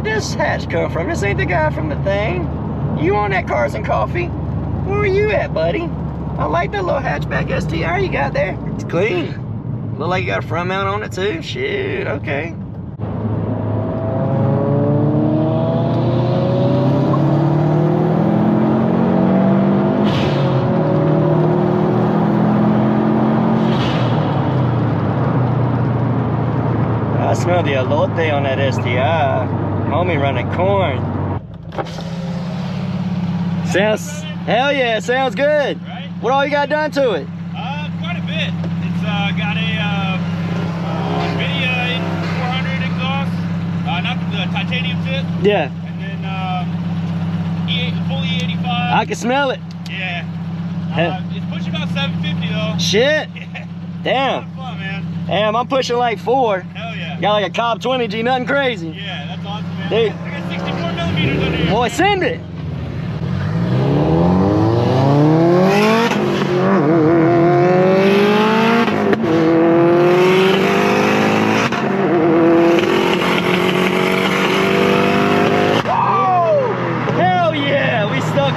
did this hatch come from? This ain't the guy from the thing. You on that Cars and Coffee? Where are you at, buddy? I like that little hatchback STI you got there. It's clean. Look like you got a front mount on it too. Shit, okay. I smell the elote on that STI. Homie running corn. Sounds, hell yeah, sounds good. Right? What all you got done to it? Quite a bit. It's got a NVIDIA 400 exhaust, not the titanium tip. Yeah. And then full E85. I can smell it. Yeah. It's pushing about 750 though. Shit. Yeah. Damn. It's fun, man. Damn, I'm pushing like 4. Hell yeah. Got like a Cobb 20G, nothing crazy. Yeah, that's awesome, man. Dude. I got 64 millimeters under here. Boy, send it.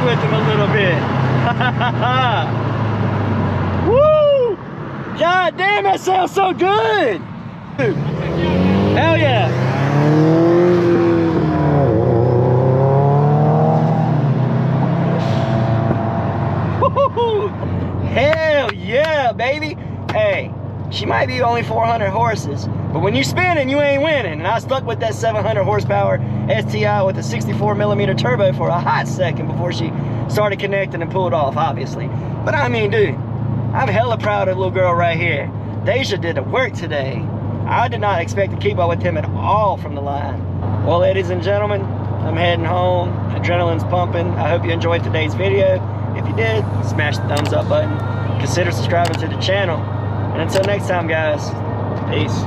With him a little bit. Woo! God damn, that sounds so good. Hell yeah. Hell yeah, baby. Hey, she might be only 400 horses, but when you spinning, you ain't winning. And I stuck with that 700 horsepower STI with a 64mm turbo for a hot second before she started connecting and pulled off, obviously. But I mean, dude, I'm hella proud of the little girl right here. Deja did the work today. I did not expect to keep up with him at all from the line. Well, ladies and gentlemen, I'm heading home. Adrenaline's pumping. I hope you enjoyed today's video. If you did, smash the thumbs up button. Consider subscribing to the channel. And until next time, guys, peace.